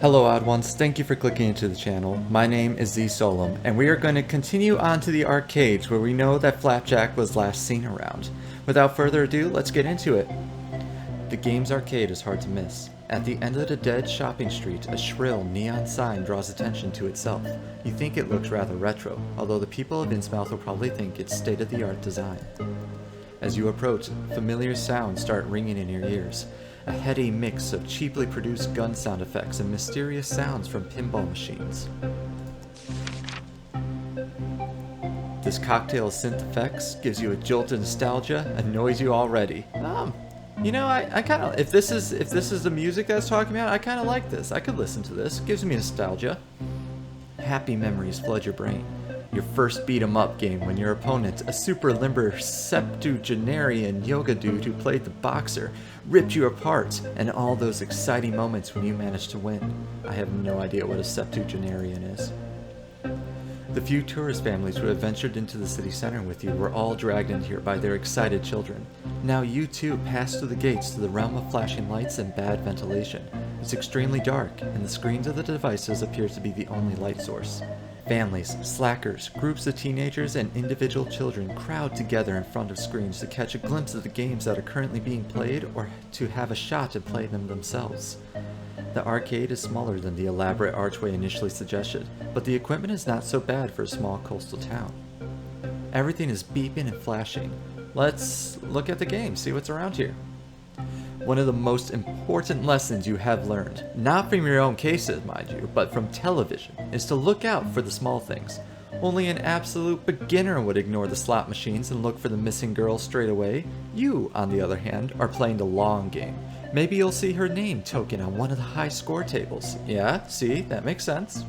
Hello odd ones, thank you for clicking into the channel. My name is Z Solom, and we are going to continue on to the arcades where we know that Flapjack was last seen around. Without further ado, let's get into it. The game's arcade is hard to miss. At the end of the dead shopping street, a shrill neon sign draws attention to itself. You think it looks rather retro, although the people of Innsmouth will probably think it's state-of-the-art design. As you approach, familiar sounds start ringing in your ears. A heady mix of cheaply produced gun sound effects and mysterious sounds from pinball machines. This cocktail of synth effects gives you a jolt of nostalgia, annoys you already. I kind of, if this is the music I was talking about, I kind of like this. I could listen to this. It gives me nostalgia. Happy memories flood your brain. Your first beat 'em up game when your opponent, a super limber septuagenarian yoga dude who played the boxer, ripped you apart, and all those exciting moments when you managed to win. I have no idea what a septuagenarian is. The few tourist families who had ventured into the city center with you were all dragged in here by their excited children. Now you too pass through the gates to the realm of flashing lights and bad ventilation. It's extremely dark, and the screens of the devices appear to be the only light source. Families, slackers, groups of teenagers, and individual children crowd together in front of screens to catch a glimpse of the games that are currently being played or to have a shot at playing them themselves. The arcade is smaller than the elaborate archway initially suggested, but the equipment is not so bad for a small coastal town. Everything is beeping and flashing. Let's look at the game, see what's around here. One of the most important lessons you have learned, not from your own cases mind you, but from television, is to look out for the small things. Only an absolute beginner would ignore the slot machines and look for the missing girl straight away. You, on the other hand, are playing the long game. Maybe you'll see her name token on one of the high score tables. Yeah, see, that makes sense.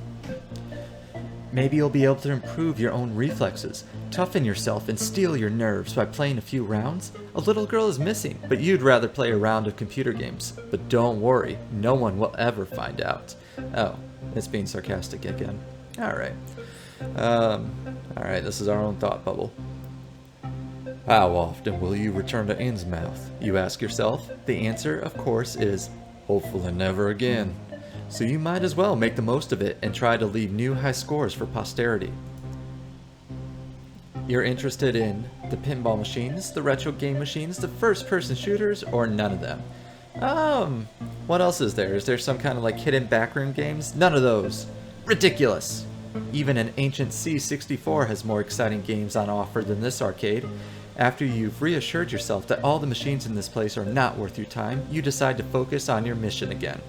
Maybe you'll be able to improve your own reflexes, toughen yourself, and steel your nerves by playing a few rounds. A little girl is missing, but you'd rather play a round of computer games. But don't worry, no one will ever find out. Oh, it's being sarcastic again. Alright. Alright, this is our own thought bubble. How often will you return to Innsmouth? You ask yourself. The answer, of course, is hopefully never again. So you might as well make the most of it and try to leave new high scores for posterity. You're interested in the pinball machines, the retro game machines, the first-person shooters, or none of them? What else is there? Is there some kind of like hidden backroom games? None of those. Ridiculous! Even an ancient C64 has more exciting games on offer than this arcade. After you've reassured yourself that all the machines in this place are not worth your time, you decide to focus on your mission again.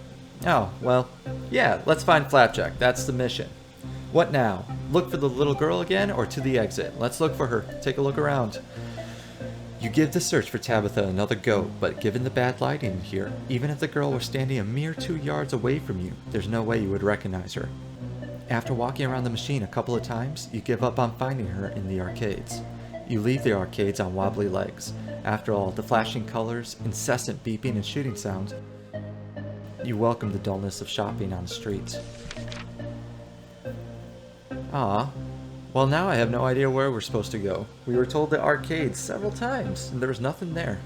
Oh, well, yeah, let's find Flapjack. That's the mission. What now? Look for the little girl again or to the exit? Let's look for her. Take a look around. You give the search for Tabitha another go, but given the bad lighting here, even if the girl were standing a mere 2 yards away from you, there's no way you would recognize her. After walking around the machine a couple of times, you give up on finding her in the arcades. You leave the arcades on wobbly legs. After all, the flashing colors, incessant beeping and shooting sounds, you welcome the dullness of shopping on the streets. Ah, well now I have no idea where we're supposed to go. We were told the arcades several times, and there was nothing there.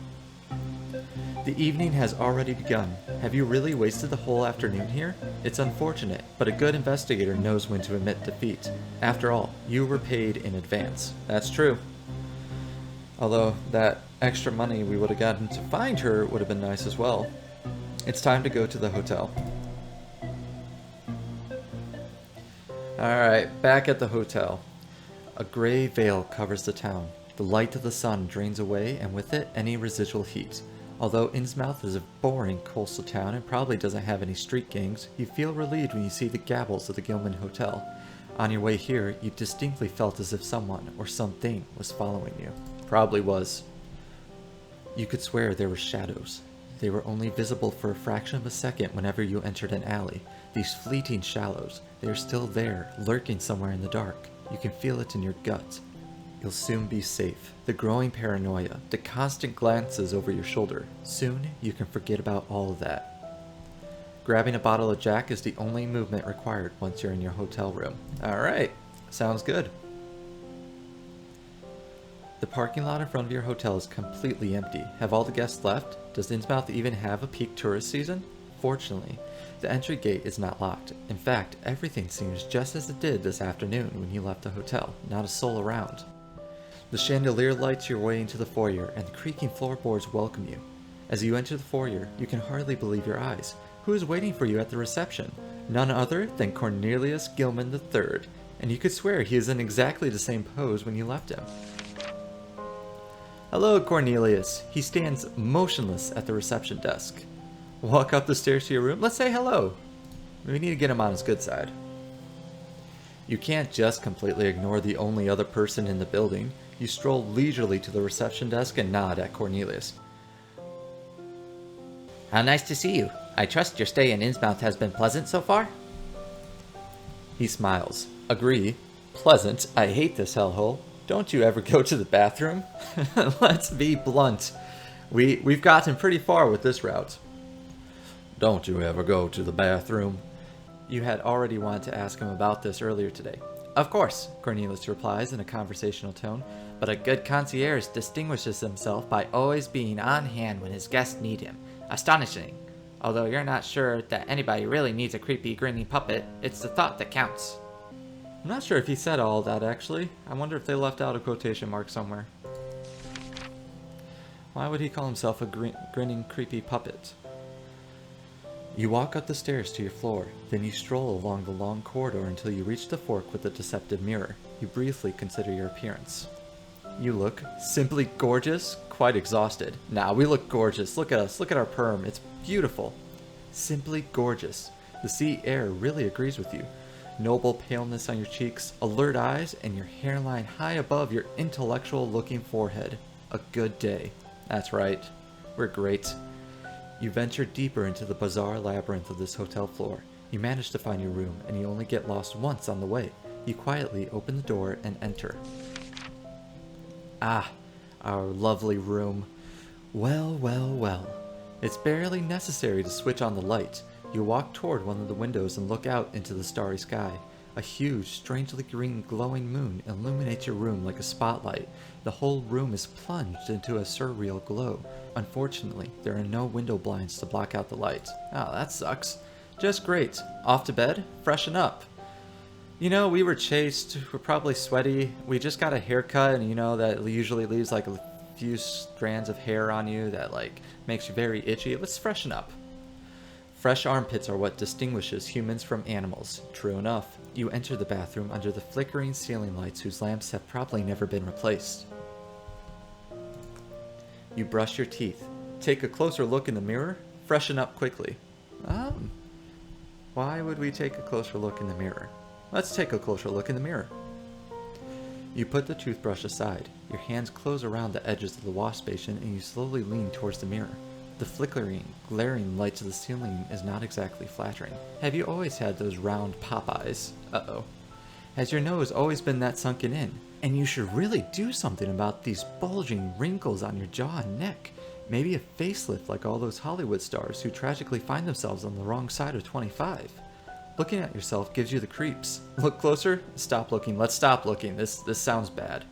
The evening has already begun. Have you really wasted the whole afternoon here? It's unfortunate, but a good investigator knows when to admit defeat. After all, you were paid in advance. That's true. Although that extra money we would have gotten to find her would have been nice as well. It's time to go to the hotel. Alright, back at the hotel. A gray veil covers the town. The light of the sun drains away, and with it, any residual heat. Although Innsmouth is a boring coastal town and probably doesn't have any street gangs, you feel relieved when you see the gables of the Gilman Hotel. On your way here, you distinctly felt as if someone or something was following you. Probably was. You could swear there were shadows. They were only visible for a fraction of a second whenever you entered an alley. These fleeting shadows, they are still there, lurking somewhere in the dark. You can feel it in your gut. You'll soon be safe. The growing paranoia, the constant glances over your shoulder. Soon, you can forget about all of that. Grabbing a bottle of Jack is the only movement required once you're in your hotel room. Alright, sounds good. The parking lot in front of your hotel is completely empty. Have all the guests left? Does Innsmouth even have a peak tourist season? Fortunately, The entry gate is not locked. In fact, everything seems just as it did this afternoon when you left the hotel, not a soul around. The chandelier lights your way into the foyer, and the creaking floorboards welcome you. As you enter the foyer, you can hardly believe your eyes. Who is waiting for you at the reception? None other than Cornelius Gilman III, and you could swear he is in exactly the same pose when you left him. Hello, Cornelius. He stands motionless at the reception desk. Walk up the stairs to your room. Let's say hello. We need to get him on his good side. You can't just completely ignore the only other person in the building. You stroll leisurely to the reception desk and nod at Cornelius. How nice to see you. I trust your stay in Innsmouth has been pleasant so far? He smiles. Agree. Pleasant. I hate this hellhole. Don't you ever go to the bathroom? Let's be blunt. We've gotten pretty far with this route. Don't you ever go to the bathroom? You had already wanted to ask him about this earlier today. Of course, Cornelius replies in a conversational tone, but a good concierge distinguishes himself by always being on hand when his guests need him. Astonishing. Although you're not sure that anybody really needs a creepy, grinning puppet, it's the thought that counts. I'm not sure if he said all that, actually. I wonder if they left out a quotation mark somewhere. Why would he call himself a grinning, creepy puppet? You walk up the stairs to your floor, then you stroll along the long corridor until you reach the fork with the deceptive mirror. You briefly consider your appearance. You look simply gorgeous, quite exhausted. Nah, we look gorgeous. Look at us. Look at our perm. It's beautiful. Simply gorgeous. The sea air really agrees with you. Noble paleness on your cheeks, alert eyes, and your hairline high above your intellectual-looking forehead. A good day. That's right. We're great. You venture deeper into the bizarre labyrinth of this hotel floor. You manage to find your room, and you only get lost once on the way. You quietly open the door and enter. Ah, our lovely room. Well, well, well. It's barely necessary to switch on the light. You walk toward one of the windows and look out into the starry sky. A huge, strangely green glowing moon illuminates your room like a spotlight. The whole room is plunged into a surreal glow. Unfortunately, there are no window blinds to block out the light. Oh, that sucks. Just great. Off to bed? Freshen up. You know, we were chased. We're probably sweaty. We just got a haircut, and you know that usually leaves like a few strands of hair on you that like makes you very itchy. Let's freshen up. Fresh armpits are what distinguishes humans from animals. True enough. You enter the bathroom under the flickering ceiling lights whose lamps have probably never been replaced. You brush your teeth. Take a closer look in the mirror. Freshen up quickly. Why would we take a closer look in the mirror? Let's take a closer look in the mirror. You put the toothbrush aside. Your hands close around the edges of the wash basin and you slowly lean towards the mirror. The flickering, glaring lights of the ceiling is not exactly flattering. Have you always had those round pop eyes? Uh-oh. Has your nose always been that sunken in? And you should really do something about these bulging wrinkles on your jaw and neck. Maybe a facelift like all those Hollywood stars who tragically find themselves on the wrong side of 25. Looking at yourself gives you the creeps. Look closer? Stop looking. Let's stop looking. This sounds bad.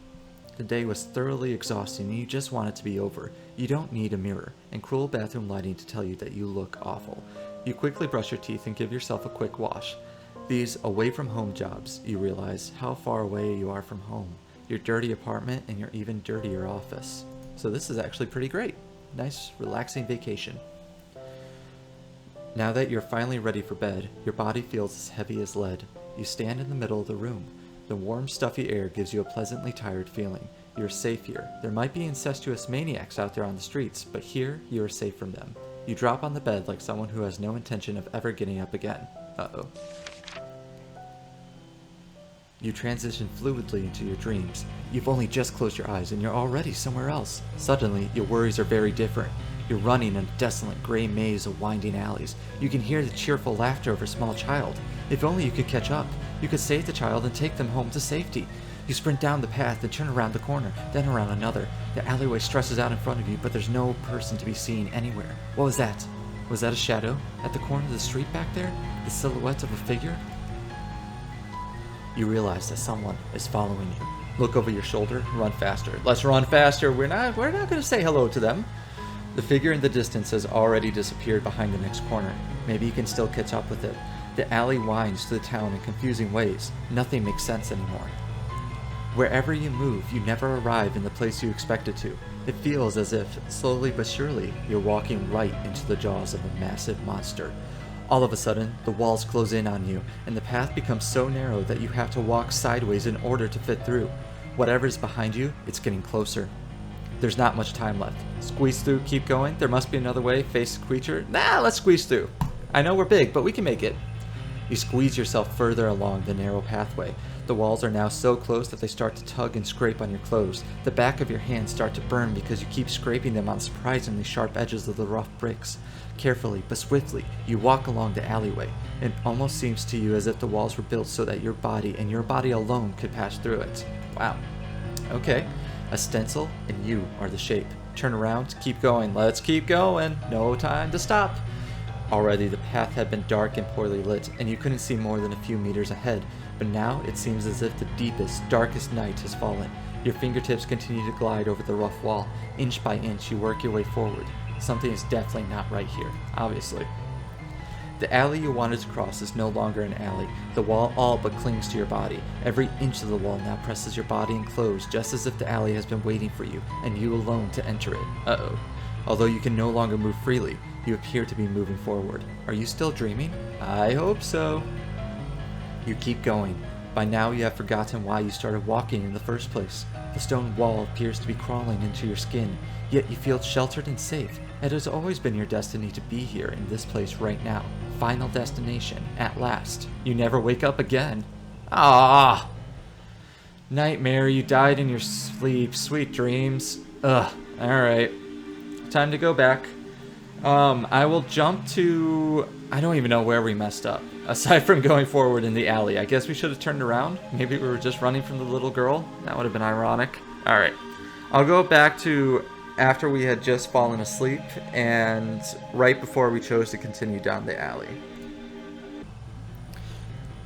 The day was thoroughly exhausting and you just want it to be over. You don't need a mirror and cruel bathroom lighting to tell you that you look awful. You quickly brush your teeth and give yourself a quick wash. These away-from-home jobs, you realize how far away you are from home. Your dirty apartment and your even dirtier office. So this is actually pretty great. Nice, relaxing vacation. Now that you're finally ready for bed, your body feels as heavy as lead. You stand in the middle of the room. The warm, stuffy air gives you a pleasantly tired feeling. You're safe here. There might be incestuous maniacs out there on the streets, but here you are safe from them. You drop on the bed like someone who has no intention of ever getting up again. Uh-oh. You transition fluidly into your dreams. You've only just closed your eyes and you're already somewhere else. Suddenly, your worries are very different. You're running in a desolate gray maze of winding alleys. You can hear the cheerful laughter of a small child. If only you could catch up. You could save the child and take them home to safety. You sprint down the path and turn around the corner, then around another. The alleyway stretches out in front of you, but there's no person to be seen anywhere. What was that? Was that a shadow? At the corner of the street back there? The silhouette of a figure? You realize that someone is following you. Look over your shoulder, run faster. Let's run faster. We're not going to say hello to them. The figure in the distance has already disappeared behind the next corner. Maybe you can still catch up with it. The alley winds to the town in confusing ways. Nothing makes sense anymore. Wherever you move, you never arrive in the place you expected to. It feels as if, slowly but surely, you're walking right into the jaws of a massive monster. All of a sudden, the walls close in on you, and the path becomes so narrow that you have to walk sideways in order to fit through. Whatever's behind you, it's getting closer. There's not much time left. Squeeze through, keep going. There must be another way. Face the creature. Nah, let's squeeze through. I know we're big, but we can make it. You squeeze yourself further along the narrow pathway. The walls are now so close that they start to tug and scrape on your clothes. The back of your hands start to burn because you keep scraping them on surprisingly sharp edges of the rough bricks. Carefully but swiftly, you walk along the alleyway. It almost seems to you as if the walls were built so that your body and your body alone could pass through it. Wow. Okay. A stencil, and you are the shape. Turn around, keep going. Let's keep going. No time to stop. Already the path had been dark and poorly lit, and you couldn't see more than a few meters ahead. But now it seems as if the deepest, darkest night has fallen. Your fingertips continue to glide over the rough wall. Inch by inch, you work your way forward. Something is definitely not right here, obviously. The alley you wanted to cross is no longer an alley. The wall all but clings to your body. Every inch of the wall now presses your body and clothes, just as if the alley has been waiting for you, and you alone to enter it. Uh-oh. Although you can no longer move freely, you appear to be moving forward. Are you still dreaming? I hope so. You keep going. By now you have forgotten why you started walking in the first place. The stone wall appears to be crawling into your skin, yet you feel sheltered and safe. It has always been your destiny to be here in this place right now. Final destination, at last. You never wake up again. Ah! Nightmare, you died in your sleep. Sweet dreams. Ugh. Alright. Time to go back. I will jump to... I don't even know where we messed up. Aside from going forward in the alley. I guess we should have turned around. Maybe we were just running from the little girl. That would have been ironic. Alright. I'll go back to after we had just fallen asleep and right before we chose to continue down the alley.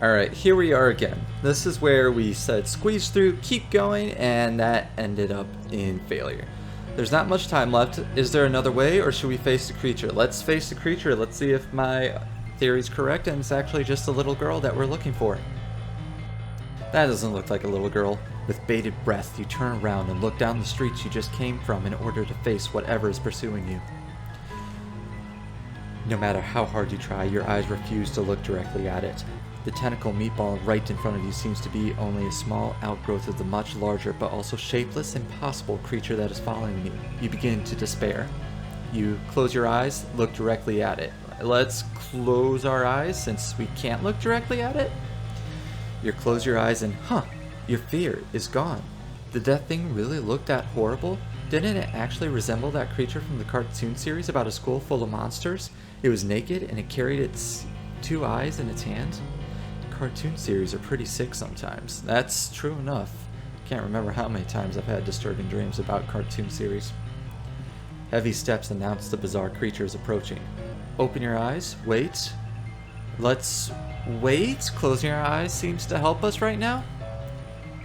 Alright, here we are again. This is where we said squeeze through, keep going, and that ended up in failure. There's not much time left. Is there another way, or should we face the creature? Let's face the creature. Let's see if my theory's correct and it's actually just a little girl that we're looking for. That doesn't look like a little girl. With bated breath, you turn around and look down the streets you just came from in order to face whatever is pursuing you. No matter how hard you try, your eyes refuse to look directly at it. The tentacle meatball right in front of you seems to be only a small outgrowth of the much larger but also shapeless, impossible creature that is following you. You begin to despair. You close your eyes, look directly at it. Let's close our eyes since we can't look directly at it. You close your eyes and, your fear is gone. Did that thing really look that horrible? Didn't it actually resemble that creature from the cartoon series about a school full of monsters? It was naked and it carried its 2 eyes in its hand. Cartoon series are pretty sick sometimes. That's true enough. Can't remember how many times I've had disturbing dreams about cartoon series. Heavy steps announce the bizarre creature is approaching. Open your eyes. Wait. Let's wait. Closing your eyes seems to help us right now.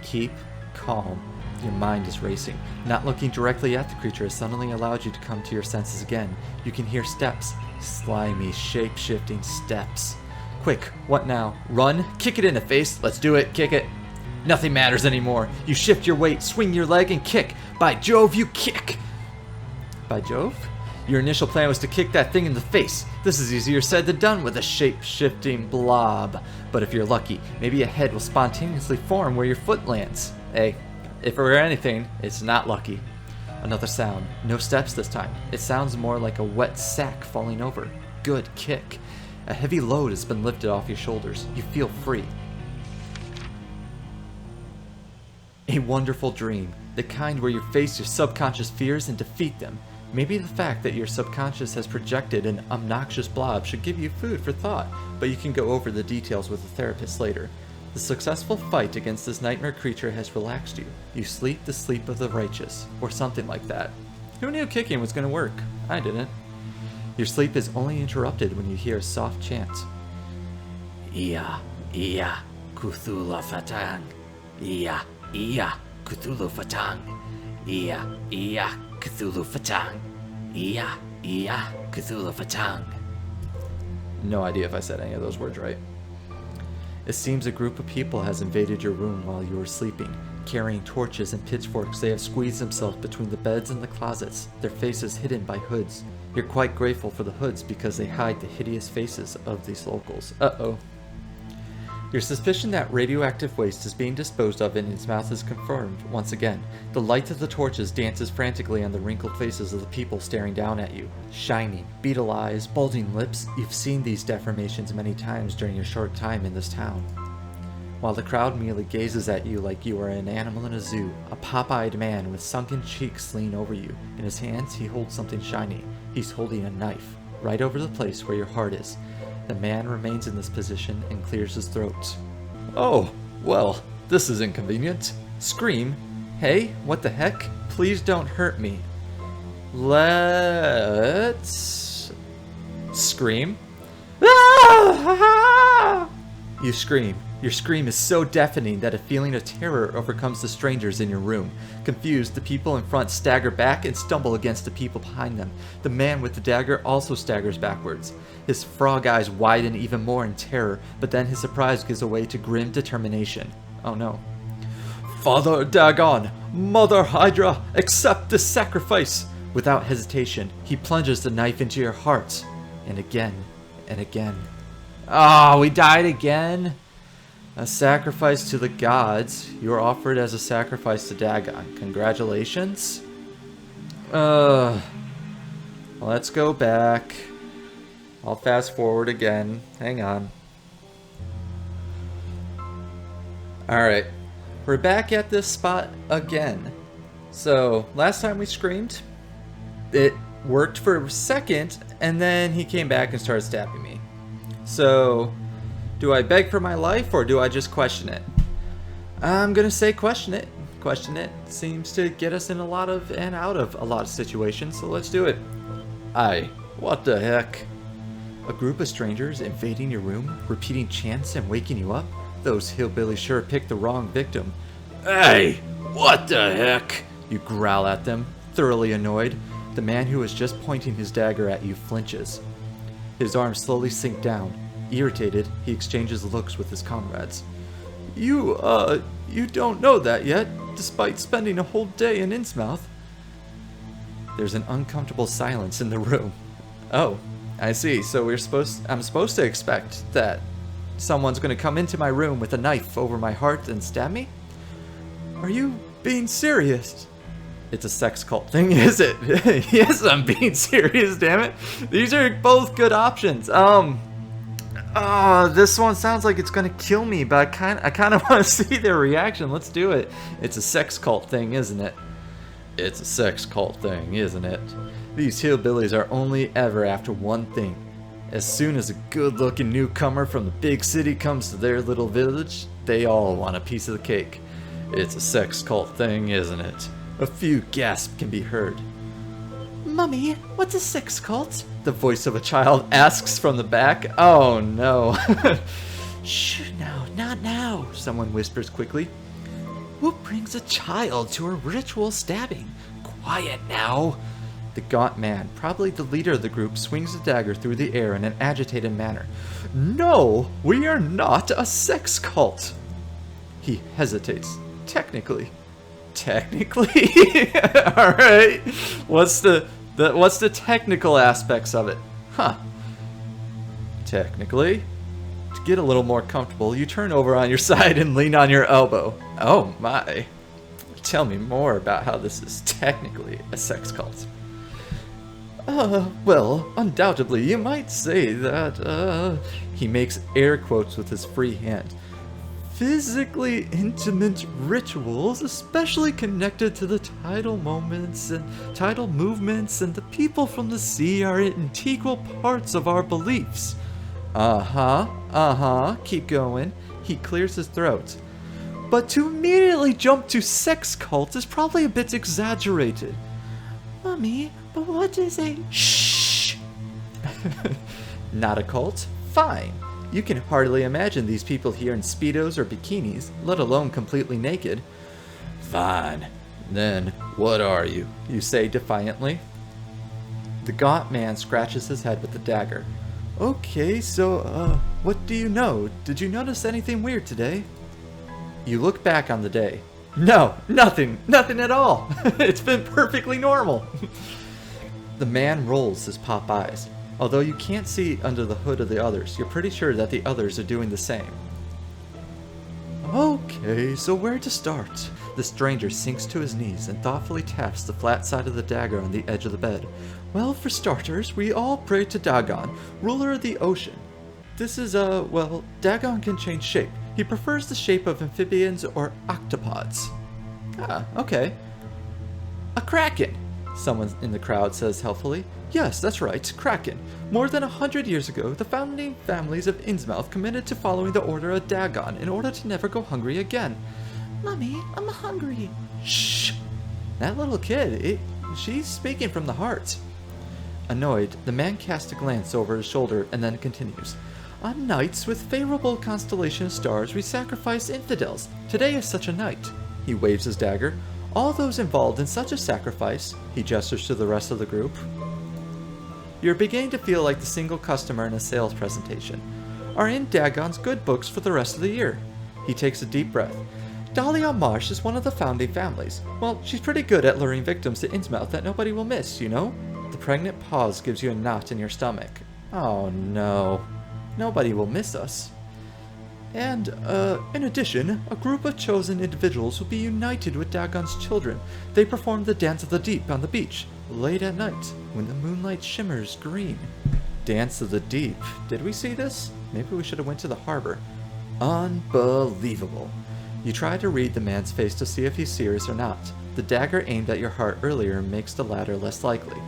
Keep calm. Your mind is racing. Not looking directly at the creature has suddenly allowed you to come to your senses again. You can hear steps. Slimy, shape-shifting steps. Quick, what now? Run? Kick it in the face. Let's do it. Kick it. Nothing matters anymore. You shift your weight, swing your leg, and kick. By Jove, you kick! By Jove? Your initial plan was to kick that thing in the face. This is easier said than done with a shape-shifting blob. But if you're lucky, maybe a head will spontaneously form where your foot lands. Hey, if it were anything, it's not lucky. Another sound. No steps this time. It sounds more like a wet sack falling over. Good kick. A heavy load has been lifted off your shoulders. You feel free. A wonderful dream. The kind where you face your subconscious fears and defeat them. Maybe the fact that your subconscious has projected an obnoxious blob should give you food for thought, but you can go over the details with a therapist later. The successful fight against this nightmare creature has relaxed you. You sleep the sleep of the righteous, or something like that. Who knew kicking was going to work? I didn't. Your sleep is only interrupted when you hear a soft chant. Iya, iya, Cthulhu Fatang. Iya, iya, Cthulhu Fatang. Iya, iya, Cthulhu Fatang. Iya, iya, Cthulhu Fatang. No idea if I said any of those words right. It seems a group of people has invaded your room while you were sleeping. Carrying torches and pitchforks, they have squeezed themselves between the beds and the closets, their faces hidden by hoods. You're quite grateful for the hoods because they hide the hideous faces of these locals. Uh-oh. Your suspicion that radioactive waste is being disposed of in Innsmouth is confirmed once again. The light of the torches dances frantically on the wrinkled faces of the people staring down at you. Shining, beetle eyes, bulging lips, you've seen these deformations many times during your short time in this town. While the crowd merely gazes at you like you are an animal in a zoo, a pop-eyed man with sunken cheeks leans over you. In his hands, he holds something shiny. He's holding a knife, right over the place where your heart is. The man remains in this position and clears his throat. Oh, well, this is inconvenient. Scream. Hey, what the heck? Please don't hurt me. Let's... Scream. Ah! You scream. Your scream is so deafening that a feeling of terror overcomes the strangers in your room. Confused, the people in front stagger back and stumble against the people behind them. The man with the dagger also staggers backwards. His frog eyes widen even more in terror, but then his surprise gives way to grim determination. Oh no. Father Dagon, Mother Hydra, accept this sacrifice! Without hesitation, he plunges the knife into your heart. And again, and again. Oh, we died again? A sacrifice to the gods. You are offered as a sacrifice to Dagon. Congratulations. Let's go back. I'll fast forward again. Hang on. Alright. We're back at this spot again. So, last time we screamed, it worked for a second, and then he came back and started stabbing me. So... do I beg for my life, or do I just question it? I'm gonna say question it. Question it seems to get us in a lot of and out of a lot of situations, so let's do it. Aye, what the heck? A group of strangers invading your room, repeating chants and waking you up? Those hillbillies sure picked the wrong victim. Hey, what the heck? You growl at them, thoroughly annoyed. The man who was just pointing his dagger at you flinches. His arms slowly sink down. Irritated, he exchanges looks with his comrades. You don't know that yet, despite spending a whole day in Innsmouth. There's an uncomfortable silence in the room. Oh, I see. So I'm supposed to expect that someone's going to come into my room with a knife over my heart and stab me? Are you being serious? It's a sex cult thing, is it? Yes, I'm being serious, damn it. These are both good options. This one sounds like it's gonna kill me, but I kind of want to see their reaction. Let's do it. It's a sex cult thing, isn't it? It's a sex cult thing, isn't it? These hillbillies are only ever after one thing. As soon as a good-looking newcomer from the big city comes to their little village, they all want a piece of the cake. It's a sex cult thing, isn't it? A few gasps can be heard. Mummy, what's a sex cult? The voice of a child asks from the back. Oh no. Shh, no, not now, someone whispers quickly. Who brings a child to a ritual stabbing? Quiet now. The gaunt man, probably the leader of the group, swings a dagger through the air in an agitated manner. No, we are not a sex cult. He hesitates. Technically. Alright. What's the technical aspects of it? Huh. Technically. To get a little more comfortable, you turn over on your side and lean on your elbow. Oh my. Tell me more about how this is technically a sex cult. Well, undoubtedly, you might say that, He makes air quotes with his free hand. Physically intimate rituals, especially connected to the tidal moments and tidal movements and the people from the sea, are integral parts of our beliefs. Keep going. He clears his throat. But to immediately jump to sex cult is probably a bit exaggerated. Mommy, but what is a... Shh! Not a cult? Fine. You can hardly imagine these people here in Speedos or bikinis, let alone completely naked. Fine. Then, what are you? You say defiantly. The gaunt man scratches his head with the dagger. Okay, so, what do you know? Did you notice anything weird today? You look back on the day. No, nothing. Nothing at all. It's been perfectly normal. The man rolls his pop eyes. Although you can't see under the hood of the others, you're pretty sure that the others are doing the same. Okay, so where to start? The stranger sinks to his knees and thoughtfully taps the flat side of the dagger on the edge of the bed. Well, for starters, we all pray to Dagon, ruler of the ocean. This is, well, Dagon can change shape. He prefers the shape of amphibians or octopods. Ah, okay. A kraken, someone in the crowd says helpfully. Yes, that's right, kraken. More than 100 years ago, the founding families of Innsmouth committed to following the order of Dagon in order to never go hungry again. Mommy, I'm hungry. Shh! That little kid, she's speaking from the heart. Annoyed, the man casts a glance over his shoulder and then continues. On nights with favorable constellation of stars, we sacrifice infidels. Today is such a night. He waves his dagger. All those involved in such a sacrifice, he gestures to the rest of the group. You're beginning to feel like the single customer in a sales presentation, are in Dagon's good books for the rest of the year. He takes a deep breath. Dahlia Marsh is one of the founding families. Well, she's pretty good at luring victims to Innsmouth that nobody will miss, you know? The pregnant pause gives you a knot in your stomach. Oh no. Nobody will miss us. And, in addition, a group of chosen individuals will be united with Dagon's children. They perform the Dance of the Deep on the beach, late at night, when the moonlight shimmers green. Dance of the Deep. Did we see this? Maybe we should have went to the harbor. Unbelievable. You try to read the man's face to see if he's serious or not. The dagger aimed at your heart earlier makes the latter less likely.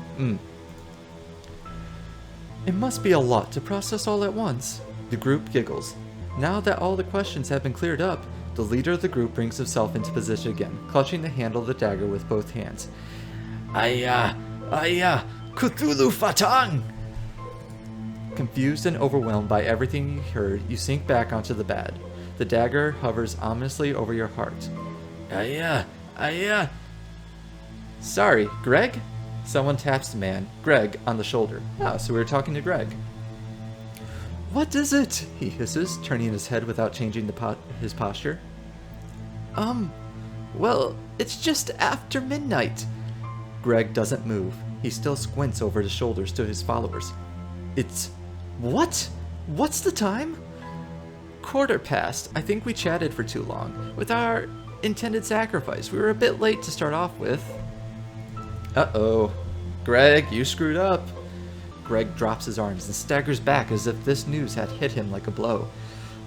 It must be a lot to process all at once. The group giggles. Now that all the questions have been cleared up, the leader of the group brings himself into position again, clutching the handle of the dagger with both hands. Cthulhu Fatang! Confused and overwhelmed by everything you heard, you sink back onto the bed. The dagger hovers ominously over your heart. Sorry, Greg? Someone taps the man, Greg, on the shoulder. Ah, so we were talking to Greg. What is it? He hisses, turning his head without changing his posture. Well, it's just after midnight. Greg doesn't move. He still squints over his shoulders to his followers. It's... What? What's the time? 1:15. I think we chatted for too long. With our intended sacrifice, we were a bit late to start off with. Uh-oh. Greg, you screwed up. Greg drops his arms and staggers back as if this news had hit him like a blow.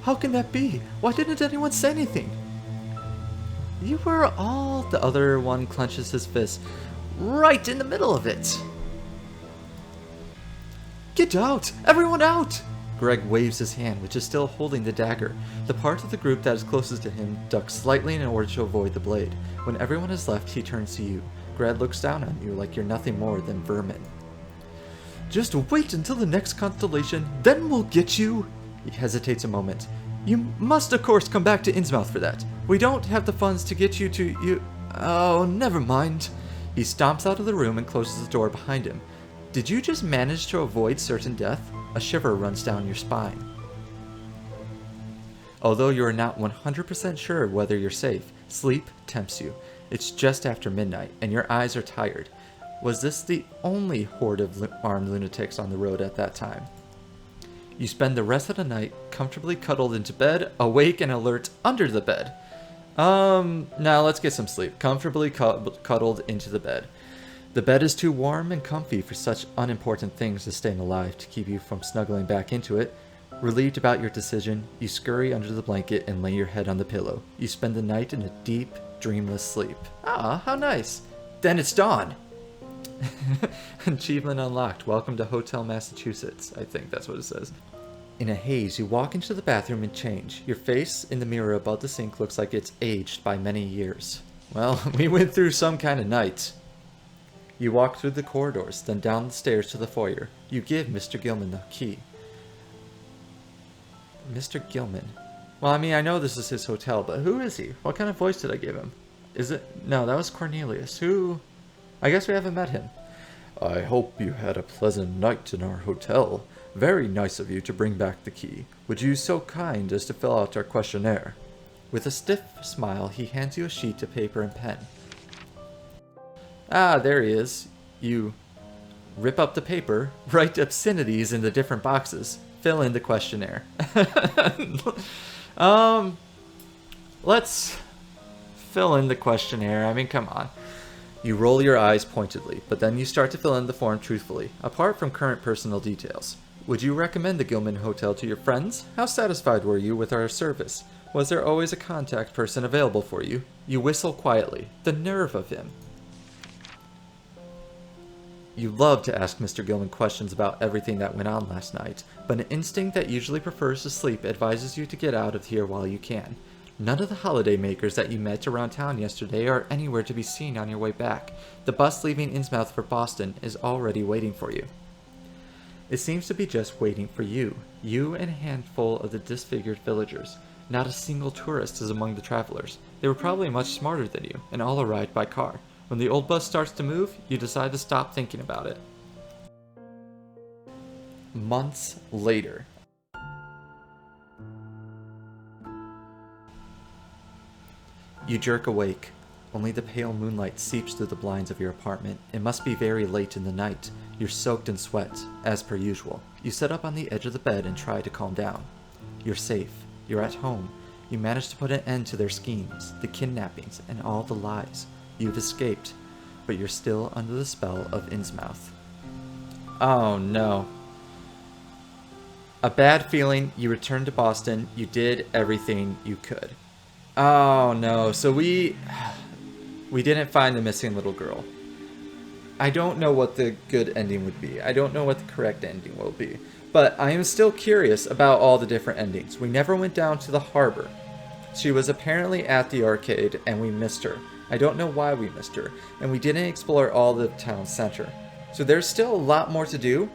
How can that be? Why didn't anyone say anything? You were all... The other one clenches his fist. Right in the middle of it. Get out! Everyone out! Greg waves his hand, which is still holding the dagger. The part of the group that is closest to him ducks slightly in order to avoid the blade. When everyone has left, he turns to you. Greg looks down on you like you're nothing more than vermin. Just wait until the next constellation, then we'll get you. He hesitates a moment. You must, of course, come back to Innsmouth for that. We don't have the funds to get you to you. Oh, never mind. He stomps out of the room and closes the door behind him. Did you just manage to avoid certain death? A shiver runs down your spine. Although you are not 100% sure whether you're safe, sleep tempts you. It's just after midnight, and your eyes are tired. Was this the only horde of armed lunatics on the road at that time? You spend the rest of the night comfortably cuddled into bed, awake and alert under the bed. Now let's get some sleep. Comfortably cuddled into the bed. The bed is too warm and comfy for such unimportant things as staying alive to keep you from snuggling back into it. Relieved about your decision, you scurry under the blanket and lay your head on the pillow. You spend the night in a deep, dreamless sleep. Ah, how nice. Then it's dawn. Achievement unlocked. Welcome to Hotel Massachusetts. I think that's what it says. In a haze, you walk into the bathroom and change. Your face in the mirror above the sink looks like it's aged by many years. Well, we went through some kind of night. You walk through the corridors, then down the stairs to the foyer. You give Mr. Gilman the key. Mr. Gilman. Well, I mean, I know this is his hotel, but who is he? What kind of voice did I give him? Is it... No, that was Cornelius. Who... I guess we haven't met him. I hope you had a pleasant night in our hotel. Very nice of you to bring back the key. Would you be so kind as to fill out our questionnaire? With a stiff smile, he hands you a sheet of paper and pen. Ah, there he is. You rip up the paper, write obscenities in the different boxes, fill in the questionnaire. Let's fill in the questionnaire. I mean, come on. You roll your eyes pointedly, but then you start to fill in the form truthfully, apart from current personal details. Would you recommend the Gilman Hotel to your friends? How satisfied were you with our service? Was there always a contact person available for you? You whistle quietly. The nerve of him. You love to ask Mr. Gilman questions about everything that went on last night, but an instinct that usually prefers to sleep advises you to get out of here while you can. None of the holiday makers that you met around town yesterday are anywhere to be seen on your way back. The bus leaving Innsmouth for Boston is already waiting for you. It seems to be just waiting for you and a handful of the disfigured villagers. Not a single tourist is among the travelers. They were probably much smarter than you, and all arrived by car. When the old bus starts to move, you decide to stop thinking about it. Months later. You jerk awake. Only the pale moonlight seeps through the blinds of your apartment. It must be very late in the night. You're soaked in sweat, as per usual. You sit up on the edge of the bed and try to calm down. You're safe. You're at home. You manage to put an end to their schemes, the kidnappings, and all the lies. You've escaped, but you're still under the spell of Innsmouth. Oh no. A bad feeling. You returned to Boston. You did everything you could. Oh no, so we didn't find the missing little girl. I don't know what the good ending would be. I don't know what the correct ending will be. But I am still curious about all the different endings. We never went down to the harbor. She was apparently at the arcade and we missed her. I don't know why we missed her. And we didn't explore all the town center. So there's still a lot more to do.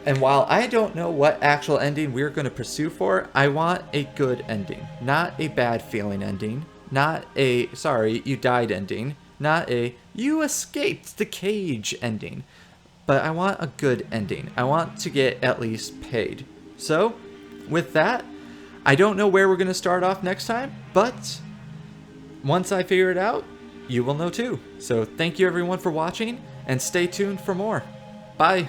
And while I don't know what actual ending we're going to pursue for, I want a good ending. Not a bad feeling ending. Not a, sorry, you died ending. Not a, you escaped the cage ending. But I want a good ending. I want to get at least paid. So, with that, I don't know where we're going to start off next time, but once I figure it out, you will know too. So thank you everyone for watching, and stay tuned for more. Bye.